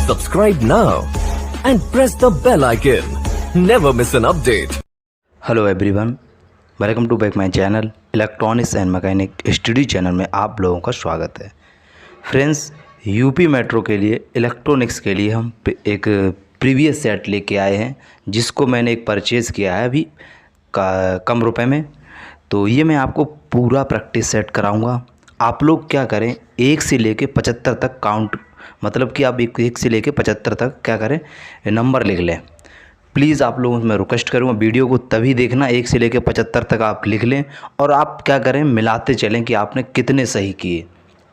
Subscribe now and press the bell icon. Never miss an update. Hello everyone, welcome to back my channel electronics and mechanic study channel में आप लोगों का स्वागत है। Friends, UP metro के लिए electronics के लिए हम एक प्रीवियस सेट लेके आए हैं, जिसको मैंने एक परचेज़ किया है अभी कम रुपए में। तो ये मैं आपको पूरा प्रैक्टिस सेट कराऊंगा। आप लोग क्या करें, 1 से लेके 75 तक काउंट, मतलब कि आप 1 से लेके 75 तक क्या करें, नंबर लिख लें। प्लीज़ आप लोगों से मैं रिक्वेस्ट करूँगा, वीडियो को तभी देखना 1 से लेकर 75 तक आप लिख लें और आप क्या करें, मिलाते चलें कि आपने कितने सही किए।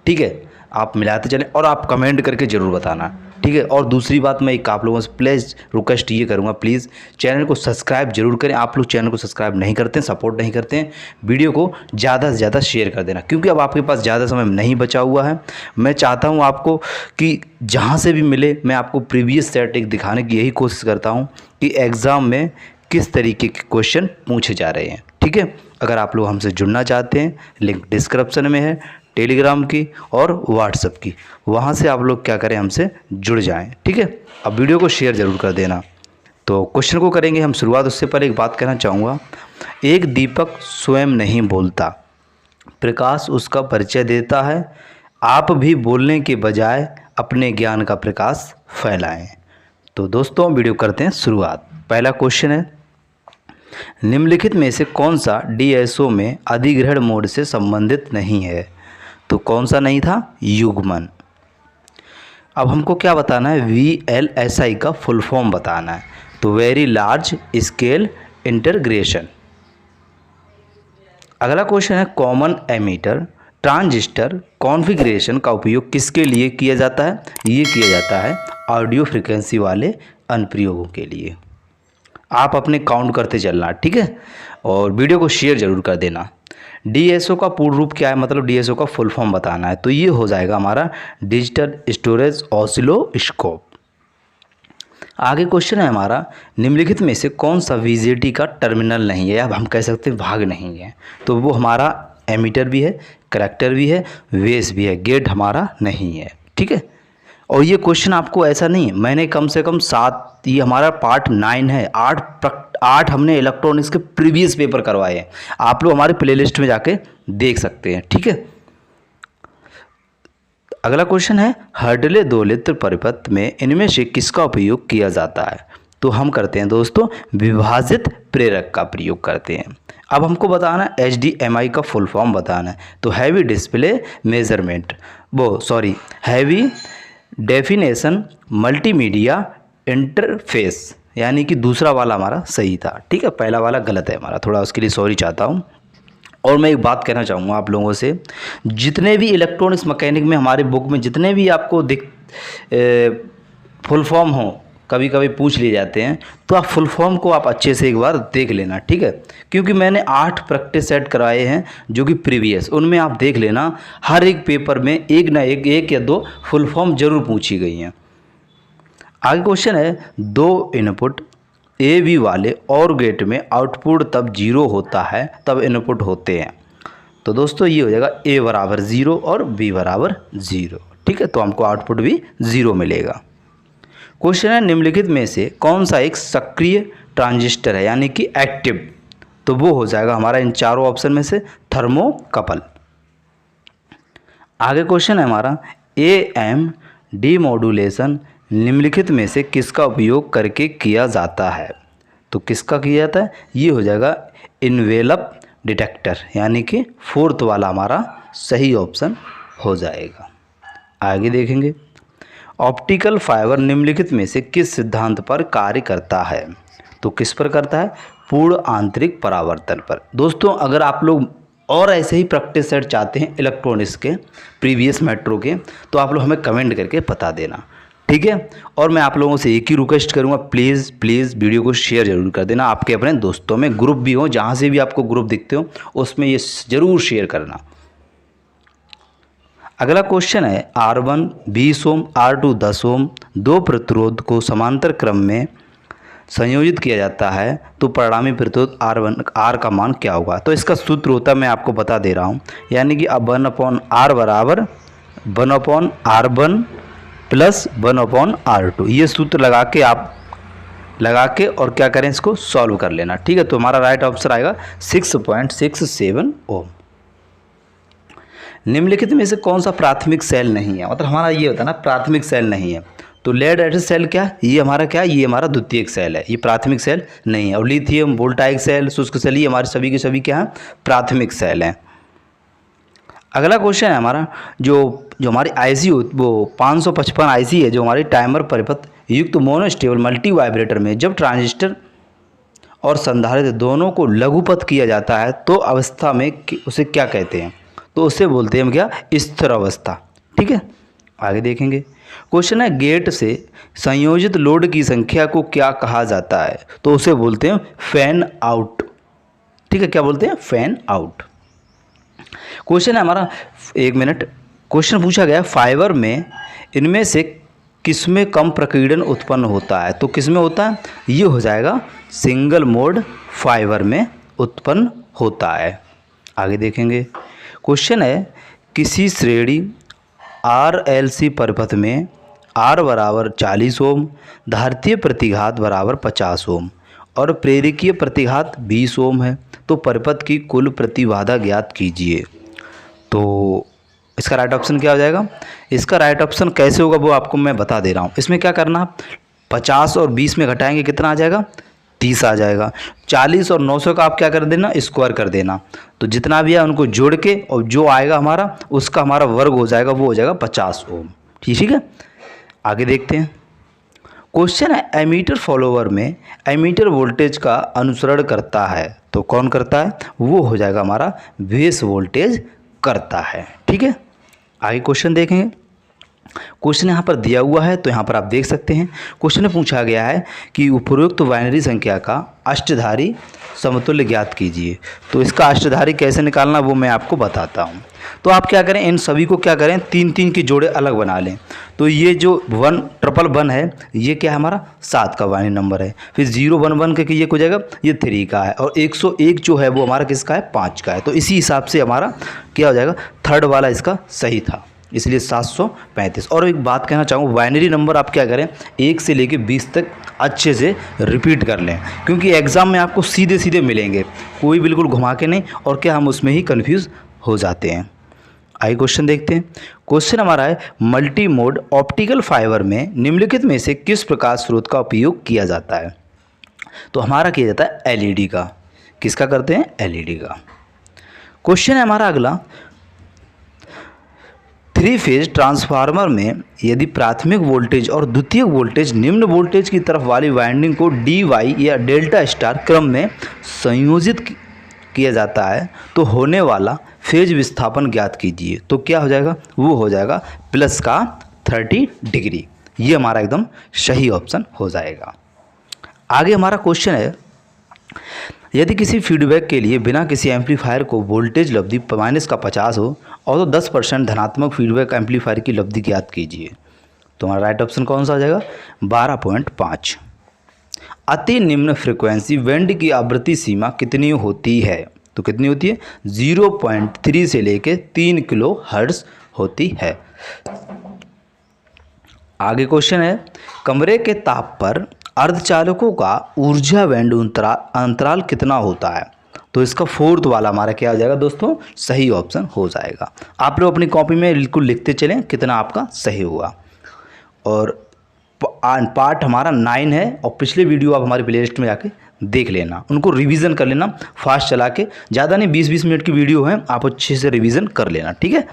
ठीक है, आप मिलाते चलें और आप कमेंट करके ज़रूर बताना। ठीक है, और दूसरी बात मैं एक आप लोगों से प्लीज़ रिक्वेस्ट ये करूँगा, प्लीज़ चैनल को सब्सक्राइब जरूर करें। आप लोग चैनल को सब्सक्राइब नहीं करते हैं, सपोर्ट नहीं करते हैं, वीडियो को ज़्यादा से ज़्यादा शेयर कर देना, क्योंकि अब आपके पास ज़्यादा समय नहीं बचा हुआ है। मैं चाहता हूँ आपको कि जहाँ से भी मिले मैं आपको प्रीवियस सेट एक दिखाने की यही कोशिश करता हूँ कि एग्ज़ाम में किस तरीके के क्वेश्चन पूछे जा रहे हैं। ठीक है, अगर आप लोग हमसे जुड़ना चाहते हैं, लिंक डिस्क्रिप्शन में है, टेलीग्राम की और व्हाट्सएप की, वहाँ से आप लोग क्या करें, हमसे जुड़ जाएं। ठीक है, अब वीडियो को शेयर ज़रूर कर देना। तो क्वेश्चन को करेंगे हम शुरुआत। उससे पहले एक बात कहना चाहूँगा, एक दीपक स्वयं नहीं बोलता, प्रकाश उसका परिचय देता है। आप भी बोलने के बजाय अपने ज्ञान का प्रकाश फैलाएं। तो दोस्तों, वीडियो करते हैं शुरुआत। पहला क्वेश्चन है, निम्नलिखित में से कौन सा डीएसओ में अधिग्रहण मोड से संबंधित नहीं है? तो कौन सा नहीं था? युग्मन। अब हमको क्या बताना है, VLSI का फुल फॉर्म बताना है। तो वेरी लार्ज स्केल इंटीग्रेशन। अगला क्वेश्चन है, कॉमन एमीटर ट्रांजिस्टर कॉन्फ़िगरेशन का उपयोग किसके लिए किया जाता है? ये किया जाता है ऑडियो फ्रीक्वेंसी वाले अनुप्रयोगों के लिए। आप अपने काउंट करते चलना, ठीक है, और वीडियो को शेयर जरूर कर देना। डीएसओ का पूर्ण रूप क्या है, मतलब डीएसओ का फुल फॉर्म बताना है। तो ये हो जाएगा हमारा डिजिटल स्टोरेज ऑसिलोस्कोप। आगे क्वेश्चन है हमारा, निम्नलिखित में से कौन सा वीजेटी का टर्मिनल नहीं है, या हम कह सकते हैं भाग नहीं है? तो वो हमारा एमीटर भी है, करेक्टर भी है, वेस भी है, गेट हमारा नहीं है। ठीक है, और ये क्वेश्चन आपको ऐसा नहीं है, मैंने कम से कम 7, ये हमारा पार्ट 9 है, 8 हमने इलेक्ट्रॉनिक्स के प्रीवियस पेपर करवाए हैं। आप लोग हमारे प्लेलिस्ट में जाके देख सकते हैं। ठीक है, अगला क्वेश्चन है, हर्डले दोलित्र परिपथ में इनमें से किसका उपयोग किया जाता है? तो हम करते हैं दोस्तों विभाजित प्रेरक का प्रयोग करते हैं। अब हमको बताना है HDMI का फुल फॉर्म बताना है। तो heavy display measurement, heavy definition multimedia interface, यानी कि दूसरा वाला हमारा सही था। ठीक है, पहला वाला गलत है हमारा, थोड़ा उसके लिए सॉरी चाहता हूँ। और मैं एक बात कहना चाहूँगा आप लोगों से, जितने भी इलेक्ट्रॉनिक्स मैकेनिक में हमारे बुक में जितने भी आपको फुल फॉर्म हो, कभी कभी पूछ लिए जाते हैं, तो आप फुल फॉर्म को आप अच्छे से एक बार देख लेना। ठीक है, क्योंकि मैंने 8 प्रैक्टिस सेट कराए हैं जो कि प्रीवियस, उनमें आप देख लेना, हर एक पेपर में एक ना एक या 2 फुल फॉर्म जरूर पूछी गई हैं। आगे क्वेश्चन है, 2 इनपुट AV वाले और गेट में आउटपुट तब 0 होता है तब इनपुट होते हैं। तो दोस्तों ये हो जाएगा A बराबर 0 और B बराबर 0। ठीक है, तो हमको आउटपुट भी 0 मिलेगा। क्वेश्चन है, निम्नलिखित में से कौन सा एक सक्रिय ट्रांजिस्टर है, यानी कि एक्टिव? तो वो हो जाएगा हमारा इन चारों ऑप्शन में से थर्मोकपल। आगे क्वेश्चन है हमारा, AM डीमॉड्यूलेशन निम्नलिखित में से किसका उपयोग करके किया जाता है? तो किसका किया जाता है? ये हो जाएगा इन्वेलप डिटेक्टर, यानी कि 4th वाला हमारा सही ऑप्शन हो जाएगा। आगे देखेंगे, ऑप्टिकल फाइबर निम्नलिखित में से किस सिद्धांत पर कार्य करता है? तो किस पर करता है? पूर्ण आंतरिक परावर्तन पर। दोस्तों, अगर आप लोग और ऐसे ही प्रैक्टिस सेट चाहते हैं इलेक्ट्रॉनिक्स के प्रीवियस मेट्रो के, तो आप लोग हमें कमेंट करके बता देना। ठीक है, और मैं आप लोगों से एक ही रिक्वेस्ट करूंगा, प्लीज़ वीडियो को शेयर जरूर कर देना। आपके अपने दोस्तों में ग्रुप भी हो, जहां से भी आपको ग्रुप दिखते हो उसमें ये ज़रूर शेयर करना। अगला क्वेश्चन है, R1 20 ओम, R2 10 ओम 2 प्रतिरोध को समांतर क्रम में संयोजित किया जाता है, तो परिणामी प्रतिरोध R का मान क्या होगा? तो इसका सूत्र होता मैं आपको बता दे रहा हूँ, यानी कि अब 1/R बराबर 1/R1 प्लस 1/R2। ये सूत्र लगा के और क्या करें, इसको सॉल्व कर लेना। ठीक है, तो हमारा राइट आंसर आएगा 6.67 ओम। निम्नलिखित में से कौन सा प्राथमिक सेल नहीं है, मतलब हमारा ये होता है ना प्राथमिक सेल नहीं है। तो लेड एसिड सेल क्या, ये हमारा क्या, ये हमारा द्वितीयक सेल है, ये प्राथमिक सेल नहीं है। और लिथियम वोल्टाइक सेल, शुष्क सेल, ये हमारे सभी के सभी क्या है, प्राथमिक सेल हैं। अगला क्वेश्चन है हमारा, जो हमारी आईसी वो 555 आईसी है, जो हमारी टाइमर परिपथ युक्त मोनोस्टेबल मल्टी वाइब्रेटर में जब ट्रांजिस्टर और संधारित्र दोनों को लघुपथ किया जाता है तो अवस्था में उसे क्या कहते हैं, तो उसे बोलते हैं हम क्या, स्थिर अवस्था। ठीक है, आगे देखेंगे। क्वेश्चन है, गेट से संयोजित लोड की संख्या को क्या कहा जाता है, तो उसे बोलते हैं फैन आउट। ठीक है, क्या बोलते हैं, फैन आउट। क्वेश्चन है हमारा, एक मिनट, क्वेश्चन पूछा गया फाइबर में इनमें से किसमें कम प्रकीर्णन उत्पन्न होता है, तो किसमें होता है, ये हो जाएगा सिंगल मोड फाइबर में उत्पन्न होता है। आगे देखेंगे। क्वेश्चन है, किसी श्रेणी RLC परिपथ में R बराबर 40 ओम, धारितीय प्रतिघात बराबर 50 ओम और प्रेरकीय प्रतिघात 20 ओम है, तो परिपथ की कुल प्रतिबाधा ज्ञात कीजिए। तो इसका राइट ऑप्शन क्या हो जाएगा, इसका राइट ऑप्शन कैसे होगा वो आपको मैं बता दे रहा हूँ। इसमें क्या करना, 50 और 20 में घटाएंगे कितना आ जाएगा, 30 आ जाएगा। 40 और 900 का आप क्या कर देना, स्क्वायर कर देना, तो जितना भी है उनको जोड़ के और जो आएगा हमारा उसका हमारा वर्ग हो जाएगा, वो हो जाएगा 50 ओम। ठीक है, आगे देखते हैं। क्वेश्चन है, एमीटर फॉलोवर में एमीटर वोल्टेज का अनुसरण करता है, तो कौन करता है, वो हो जाएगा हमारा बेस वोल्टेज करता है। ठीक है, आगे क्वेश्चन देखेंगे। क्वेश्चन यहाँ पर दिया हुआ है, तो यहाँ पर आप देख सकते हैं। क्वेश्चन में पूछा गया है कि उपरोक्त बाइनरी संख्या का अष्टधारी समतुल्य ज्ञात कीजिए। तो इसका अष्टधारी कैसे निकालना वो मैं आपको बताता हूँ। तो आप क्या करें, इन सभी को क्या करें, 3-3 के जोड़े अलग बना लें। तो ये जो 111 है, ये क्या है हमारा 7 का बाइनरी नंबर है। फिर 011 के ये हो जाएगा, ये 3 का है। और 101 जो है वो हमारा किसका है, 5 का है। तो इसी हिसाब से हमारा क्या हो जाएगा, थर्ड वाला इसका सही था, इसलिए 735। और एक बात कहना चाहूँगा, बाइनरी नंबर आप क्या करें, 1 से लेके 20 तक अच्छे से रिपीट कर लें, क्योंकि एग्ज़ाम में आपको सीधे सीधे मिलेंगे, कोई बिल्कुल घुमा के नहीं, और क्या हम उसमें ही कन्फ्यूज़ हो जाते हैं। आइए क्वेश्चन देखते हैं। क्वेश्चन हमारा है, मल्टी मोड ऑप्टिकल फाइबर में निम्नलिखित में से किस प्रकाश स्रोत का उपयोग किया जाता है, तो हमारा किया जाता है LED का। किसका करते हैं, LED का। क्वेश्चन है हमारा अगला, 3 फेज ट्रांसफार्मर में यदि प्राथमिक वोल्टेज और द्वितीयक वोल्टेज निम्न वोल्टेज की तरफ वाली वाइंडिंग को DY या डेल्टा स्टार क्रम में संयोजित किया जाता है तो होने वाला फेज विस्थापन ज्ञात कीजिए। तो क्या हो जाएगा, वो हो जाएगा प्लस का 30 डिग्री। ये हमारा एकदम सही ऑप्शन हो जाएगा। आगे हमारा क्वेश्चन है, यदि किसी फीडबैक के लिए बिना किसी एम्पलीफायर को वोल्टेज लब्धि -50 हो और तो 10% धनात्मक फीडबैक एम्पलीफायर की लब्धि ज्ञात कीजिए। तो हमारा राइट ऑप्शन कौन सा हो जाएगा, 12.5। अति निम्न फ्रिक्वेंसी बैंड की आवृत्ति सीमा कितनी होती है, तो कितनी होती है, 0.3 से लेके 3 किलो हर्ट्ज होती है। आगे क्वेश्चन है, कमरे के ताप पर अर्धचालकों का ऊर्जा बैंड अंतराल कितना होता है, तो इसका 4th वाला हमारा क्या हो जाएगा दोस्तों, सही ऑप्शन हो जाएगा। आप लोग अपनी कॉपी में बिल्कुल लिखते चलें कितना आपका सही हुआ। और पार्ट हमारा 9 है, और पिछले वीडियो आप हमारी प्लेलिस्ट में जाके देख लेना, उनको रिवीजन कर लेना फास्ट चला के, ज़्यादा नहीं 20-20 मिनट की वीडियो है, आप अच्छे से रिवीजन कर लेना। ठीक है,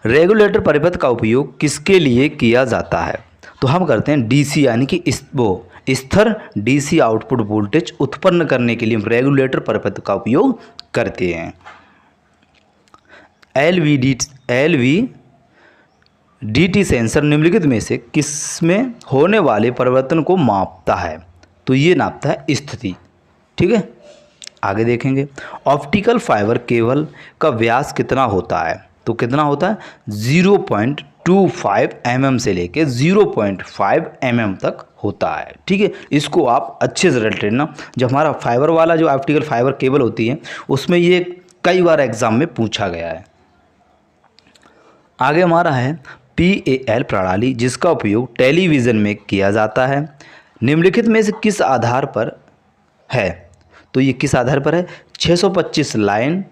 रेगुलेटर परिपथ का उपयोग किसके लिए किया जाता है, तो हम करते हैं DC यानी कि स्थिर DC आउटपुट वोल्टेज उत्पन्न करने के लिए हम रेगुलेटर परिपथ का उपयोग करते हैं। LVDT सेंसर निम्नलिखित में से किसमें होने वाले परिवर्तन को मापता है, तो ये नापता है स्थिति। ठीक है, आगे देखेंगे। ऑप्टिकल फाइबर केबल का व्यास कितना होता है, तो कितना होता है 0.25 mm से लेके 0.5 mm तक होता है। ठीक है, इसको आप अच्छे से रट लेना। जब हमारा फाइबर वाला जो ऑप्टिकल फाइबर केबल होती है उसमें ये कई बार एग्जाम में पूछा गया है। आगे हमारा है, PAL प्रणाली जिसका उपयोग टेलीविज़न में किया जाता है निम्नलिखित में से किस आधार पर है? तो ये किस आधार पर है? 625 लाइन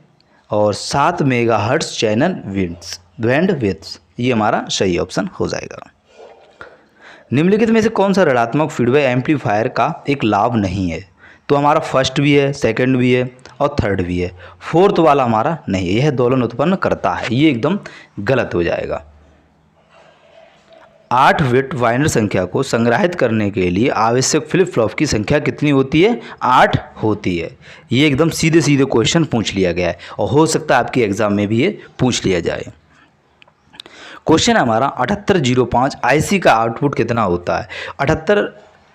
और 7 मेगाहर्ट्ज़ चैनल बैंडविड्थ, ये हमारा सही ऑप्शन हो जाएगा। निम्नलिखित में से कौन सा ऋणात्मक फीडबैक एम्पलीफायर का एक लाभ नहीं है? तो हमारा फर्स्ट भी है, सेकंड भी है और थर्ड भी है, फोर्थ वाला हमारा नहीं है। यह दोलन उत्पन्न करता है, ये एकदम गलत हो जाएगा। 8 बिट बाइनरी संख्या को संग्रहित करने के लिए आवश्यक फ्लिप फ्लॉप की संख्या कितनी होती है? 8 होती है। ये एकदम सीधे सीधे क्वेश्चन पूछ लिया गया है और हो सकता है आपके एग्जाम में भी ये पूछ लिया जाए। क्वेश्चन हमारा 7805 IC का आउटपुट कितना होता है? 78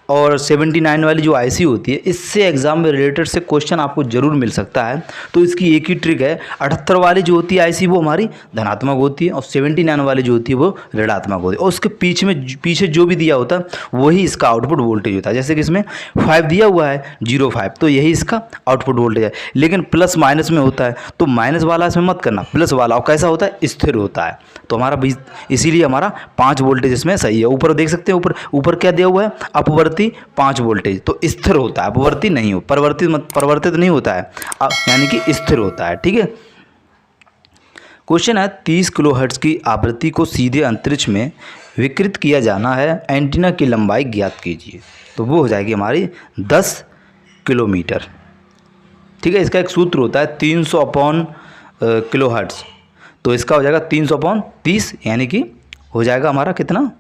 और 79 वाली जो IC होती है, इससे एग्जाम में रिलेटेड से क्वेश्चन आपको जरूर मिल सकता है। तो इसकी एक ही ट्रिक है, 78 वाली जो होती है IC वो हमारी धनात्मक होती है और 79 वाली जो होती है वो ऋणात्मक होती है और उसके पीछे जो भी दिया होता है वही इसका आउटपुट वोल्टेज होता है। जैसे कि इसमें 5 दिया हुआ है 05, तो यही इसका आउटपुट वोल्टेज है। लेकिन प्लस माइनस में होता है तो माइनस वाला इसमें मत करना, प्लस वाला। और कैसा होता है? स्थिर होता है। तो हमारा इसीलिए हमारा 5 वोल्टेज इसमें सही है। ऊपर देख सकते हैं, ऊपर क्या दिया हुआ है? अपवर्ती 5 वोल्टेज, तो स्थिर होता है, अपवर्ती नहीं हो, परिवर्तित नहीं होता है, यानी कि स्थिर होता है। ठीक है। क्वेश्चन है 30 किलोहर्ट्ज़ की आवृत्ति को सीधे अंतरिक्ष में विकृत किया जाना है, एंटीना की लंबाई ज्ञात कीजिए। तो वो हो जाएगी हमारी 10 किलोमीटर। ठीक है। इसका एक सूत्र होता है 300/किलोहर्ट्ज़, तो इसका हो जाएगा 300/30, यानी कि हो जाएगा हमारा कितना?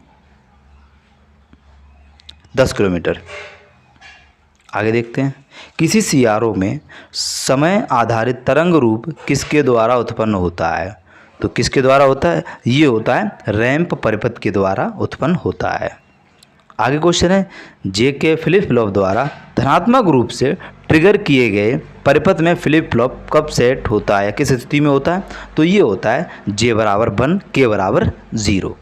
10 किलोमीटर। आगे देखते हैं। किसी CRO में समय आधारित तरंग रूप किसके द्वारा उत्पन्न होता है? तो किसके द्वारा होता है? ये होता है रैंप परिपथ के द्वारा उत्पन्न होता है। आगे क्वेश्चन है JK फ्लिप फ्लॉप द्वारा धनात्मक रूप से ट्रिगर किए गए परिपथ में फ्लिप फ्लॉप कब सेट होता है, किस स्थिति में होता है? तो ये होता है J = 1, K = 0।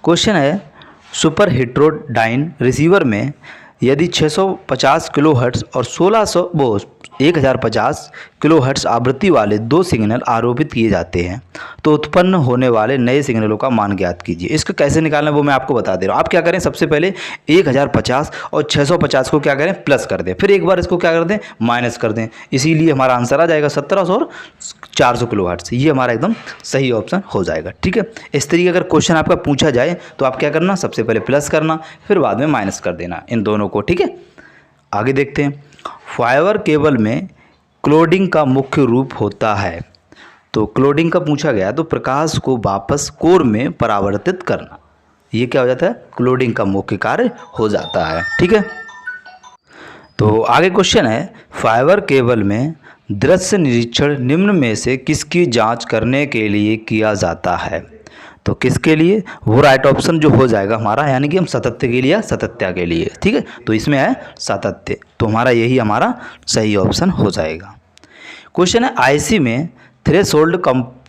क्वेश्चन है सुपर हेट्रोडाइन रिसीवर में यदि 650 किलोहर्ट्ज़ और 1050 किलोहर्ट्ज़ आवृत्ति वाले 2 सिग्नल आरोपित किए जाते हैं तो उत्पन्न होने वाले नए सिग्नलों का मान ज्ञात कीजिए। इसको कैसे निकालना है वो मैं आपको बता दे रहा हूँ। आप क्या करें? सबसे पहले 1050 और 650 को क्या करें? प्लस कर दें, फिर एक बार इसको क्या कर दें? माइनस कर दें। इसीलिए हमारा आंसर आ जाएगा 1700 और 400 किलोहर्ट्ज़। ये हमारा एकदम सही ऑप्शन हो जाएगा। ठीक है। इस तरीके अगर क्वेश्चन आपका पूछा जाए तो आप क्या करना? सबसे पहले प्लस करना, फिर बाद में माइनस कर देना, इन दोनों को। ठीक है। आगे देखते हैं। फाइबर केबल में क्लोडिंग का मुख्य रूप होता है। तो क्लोडिंग का पूछा गया तो प्रकाश को वापस कोर में परावर्तित करना, ये क्या हो जाता है? क्लोडिंग का मुख्य कार्य हो जाता है। ठीक है। तो आगे क्वेश्चन है फाइबर केबल में दृश्य निरीक्षण निम्न में से किसकी जांच करने के लिए किया जाता है? तो किसके लिए? वो राइट ऑप्शन जो हो जाएगा हमारा, यानी कि हम सातत्य के लिए या सातत्य के लिए। ठीक है। तो इसमें है सातत्य, तो हमारा यही हमारा सही ऑप्शन हो जाएगा। क्वेश्चन है IC में थ्रेशोल्ड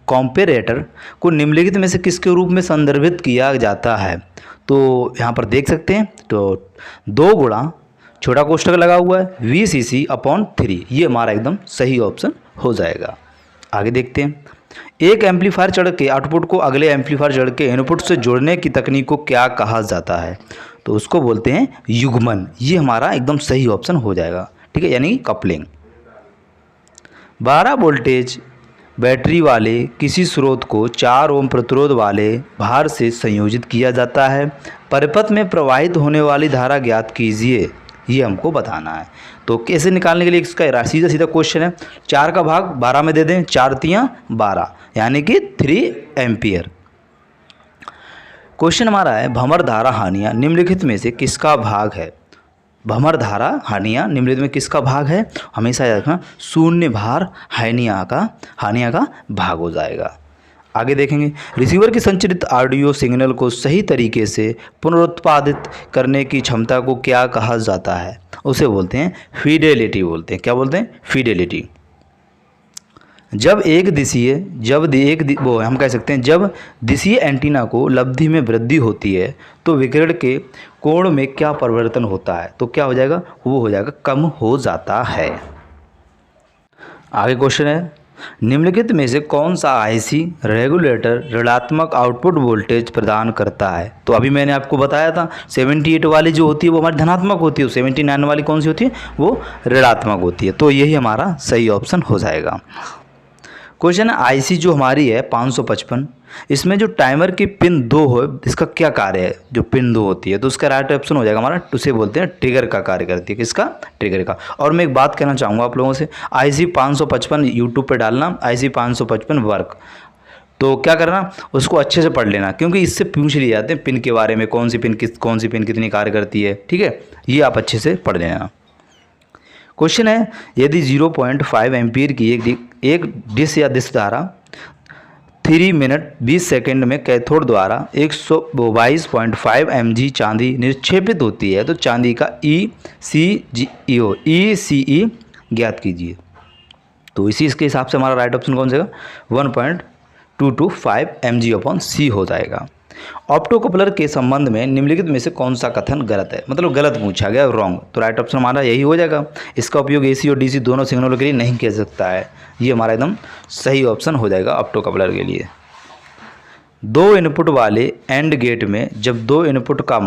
कंपेरेटर को निम्नलिखित में से किसके रूप में संदर्भित किया जाता है? तो यहाँ पर देख सकते हैं, तो 2 गुणा छोटा कोष्ठक लगा हुआ है VCC/3, ये हमारा एकदम सही ऑप्शन हो जाएगा। आगे देखते हैं। एक एम्पलीफायर चढ़ के आउटपुट को अगले एम्पलीफायर चढ़ के इनपुट से जोड़ने की तकनीक को क्या कहा जाता है? तो उसको बोलते हैं युग्मन। ये हमारा एकदम सही ऑप्शन हो जाएगा। ठीक है, यानी कपलिंग। 12 वोल्टेज बैटरी वाले किसी स्रोत को 4 ओम प्रतिरोध वाले भार से संयोजित किया जाता है। परिपथ में प्रवाहित होने वाली धारा ज्ञात कीजिए, ये हमको बताना है। तो कैसे निकालने के लिए इसका सीधा सीधा क्वेश्चन है, 4 का भाग 12 में दे दें, 4 तियाँ 12, यानी कि 3 एम्पियर। क्वेश्चन हमारा है भंवर धारा हानियाँ निम्नलिखित में से किसका भाग है? भंवर धारा हानियाँ निम्नलिखित में किसका भाग है? हमेशा याद रखना शून्य भार हानियाँ का भाग हो जाएगा। आगे देखेंगे। रिसीवर की संचरित ऑडियो सिग्नल को सही तरीके से पुनरुत्पादित करने की क्षमता को क्या कहा जाता है? उसे बोलते हैं फिडेलिटी बोलते हैं। क्या बोलते हैं? फिडेलिटी। जब हम कह सकते हैं जब दिशीय एंटीना को लब्धि में वृद्धि होती है तो विकिरण के कोण में क्या परिवर्तन होता है? तो क्या हो जाएगा? वो हो जाएगा कम हो जाता है। आगे क्वेश्चन है निम्नलिखित में से कौन सा आईसी रेगुलेटर ऋणात्मक आउटपुट वोल्टेज प्रदान करता है? तो अभी मैंने आपको बताया था 78 वाली जो होती है वो हमारी धनात्मक होती है, 79 वाली कौन सी होती है वो ऋणात्मक होती है। तो यही हमारा सही ऑप्शन हो जाएगा। क्वेश्चन है आईसी जो हमारी है 555, इसमें जो टाइमर की पिन 2 हो इसका क्या कार्य है? जो पिन 2 होती है तो उसका राइट ऑप्शन हो जाएगा हमारा, उसे बोलते हैं ट्रिगर का कार्य करती है। किसका? ट्रिगर का। और मैं एक बात कहना चाहूँगा आप लोगों से, आईसी 555 यूट्यूब पे डालना, आईसी 555 वर्क, तो क्या करना उसको अच्छे से पढ़ लेना, क्योंकि इससे पूछ लिए जाते हैं पिन के बारे में, कौन सी पिन कितनी कार्य करती है। ठीक है, ये आप अच्छे से पढ़ लेना। क्वेश्चन है यदि 0.5 एम्पीयर की एक डिश या डिश धारा 3 मिनट 20 सेकंड में कैथोड द्वारा 122.5 mg चांदी निक्षेपित होती है तो चांदी का ECE ज्ञात कीजिए। तो इसके हिसाब से हमारा राइट ऑप्शन कौन सा? 1.225 mg/c हो जाएगा। ऑप्टोकपलर के संबंध में निम्नलिखित में से कौन सा कथन गलत है? मतलब गलत पूछा गया, रॉन्ग। तो राइट ऑप्शन हमारा यही हो जाएगा, इसका उपयोग एसी और डीसी दोनों सिग्नलों के लिए नहीं किया जा सकता है। ये हमारा एकदम सही ऑप्शन हो जाएगा ऑप्टोकपलर के लिए। 2 इनपुट वाले एंड गेट में जब दोनों इनपुट का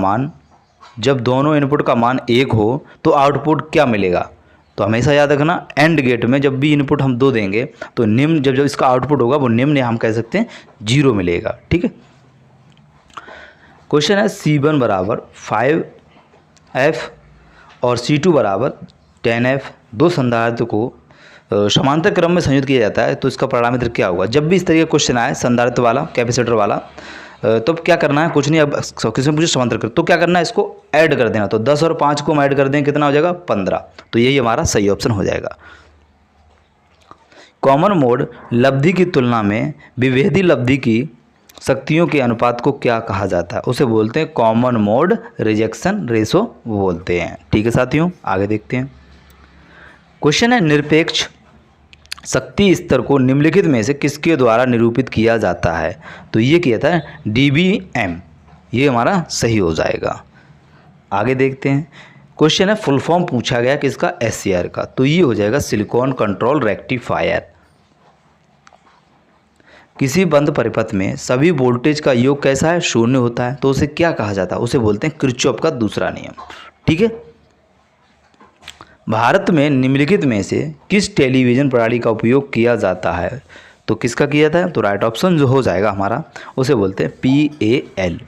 मान 1 हो तो आउटपुट क्या मिलेगा? तो हमेशा याद रखना, एंड गेट में जब भी इनपुट हम 2 देंगे तो निम्न जब इसका आउटपुट होगा वो निम्न हम कह सकते हैं 0 मिलेगा। ठीक है। क्वेश्चन है C1 बराबर 5F और C2 बराबर 10F दो संधारित्र को समांतर क्रम में संयुक्त किया जाता है तो इसका पैरामीटर क्या होगा? जब भी इस तरीके का क्वेश्चन आए संधारित्र वाला, कैपेसिटर वाला, तो क्या करना है? कुछ नहीं, अब किसी पूछे समांतर क्रम तो क्या करना है? इसको ऐड कर देना। तो 10 और 5 को हम ऐड कर दें, कितना हो जाएगा? 15। तो यही हमारा सही ऑप्शन हो जाएगा। कॉमन मोड लब्धि की तुलना में विभेदी लब्धि की शक्तियों के अनुपात को क्या कहा जाता है? उसे बोलते हैं कॉमन मोड रिजेक्शन रेशो बोलते हैं। ठीक है साथियों, आगे देखते हैं। क्वेश्चन है निरपेक्ष शक्ति स्तर को निम्नलिखित में से किसके द्वारा निरूपित किया जाता है? तो ये किया था dBm, ये हमारा सही हो जाएगा। आगे देखते हैं। क्वेश्चन है फुल फॉर्म पूछा गया किसका? SCR का, तो ये हो जाएगा सिलिकॉन कंट्रोल रेक्टिफायर। किसी बंद परिपथ में सभी वोल्टेज का योग कैसा है? 0 होता है तो उसे क्या कहा जाता है? उसे बोलते हैं किरचॉफ का दूसरा नियम। ठीक है। भारत में निम्नलिखित में से किस टेलीविज़न प्रणाली का उपयोग किया जाता है? तो किसका किया जाता है? तो राइट ऑप्शन जो हो जाएगा हमारा, उसे बोलते हैं PAL।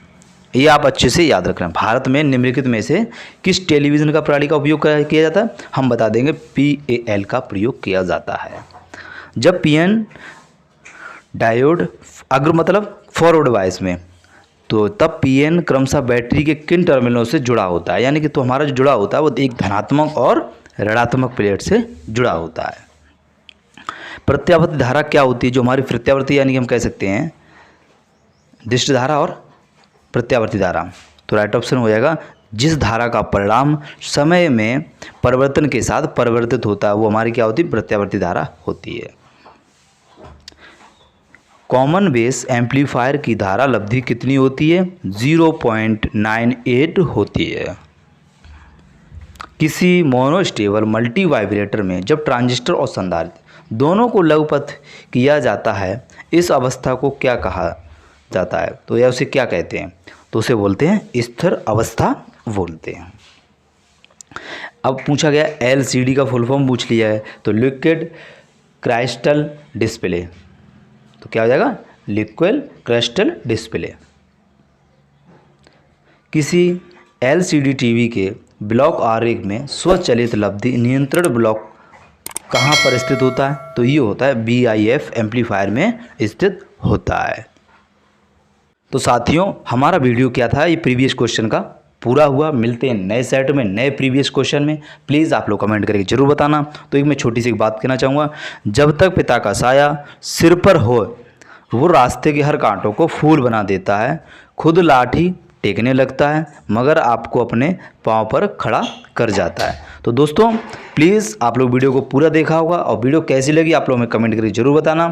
ये आप अच्छे से याद रखना। भारत में निम्नलिखित में से किस टेलीविज़न का प्रणाली का उपयोग किया जाता है? हम बता देंगे PAL का प्रयोग किया जाता है। जब PN डायोड अग्र मतलब फॉरवर्ड वाइस में, तो तब PN क्रमशः बैटरी के किन टर्मिनलों से जुड़ा होता है? यानी कि तो हमारा जो जुड़ा होता है वो एक धनात्मक और ऋणात्मक प्लेट से जुड़ा होता है। प्रत्यावर्ती धारा क्या होती है? जो हमारी प्रत्यावर्ती यानी कि हम कह सकते हैं दिष्ट धारा और प्रत्यावर्ती धारा। तो राइट ऑप्शन हो जाएगा जिस धारा का परिणाम समय में परिवर्तन के साथ परिवर्तित होता है वो हमारी क्या होती है? प्रत्यावर्ती धारा होती है। कॉमन बेस एम्पलीफायर की धारा लब्धि कितनी होती है? 0.98 होती है। किसी मोनोस्टेबल मल्टी वाइब्रेटर में जब ट्रांजिस्टर और संधारित्र दोनों को लघुपथ किया जाता है इस अवस्था को क्या कहा जाता है? तो यह उसे क्या कहते हैं? तो उसे बोलते हैं स्थिर अवस्था बोलते हैं। अब पूछा गया LCD का फुल फॉर्म पूछ लिया है, तो लिक्विड क्राइस्टल डिस्प्ले, तो क्या हो जाएगा? Liquid crystal display. किसी LCD टीवी के ब्लॉक आरेख में स्वचालित लब्धि नियंत्रण ब्लॉक कहाँ पर स्थित होता है? तो ये होता है BIF एम्पलीफायर में स्थित होता है। तो साथियों हमारा वीडियो क्या था? ये प्रीवियस क्वेश्चन का पूरा हुआ। मिलते हैं नए सेट में नए प्रीवियस क्वेश्चन में। प्लीज़ आप लोग कमेंट करके जरूर बताना। तो एक मैं छोटी सी बात कहना चाहूँगा, जब तक पिता का साया सिर पर हो वो रास्ते के हर कांटों को फूल बना देता है, खुद लाठी टेकने लगता है मगर आपको अपने पाँव पर खड़ा कर जाता है। तो दोस्तों प्लीज़ आप लोग वीडियो को पूरा देखा होगा और वीडियो कैसी लगी आप लोग हमें कमेंट करके ज़रूर बताना।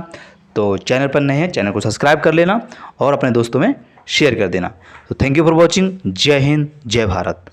तो चैनल पर नए हैं चैनल को सब्सक्राइब कर लेना और अपने दोस्तों में शेयर कर देना। तो थैंक यू फॉर वॉचिंग। जय हिंद, जय भारत।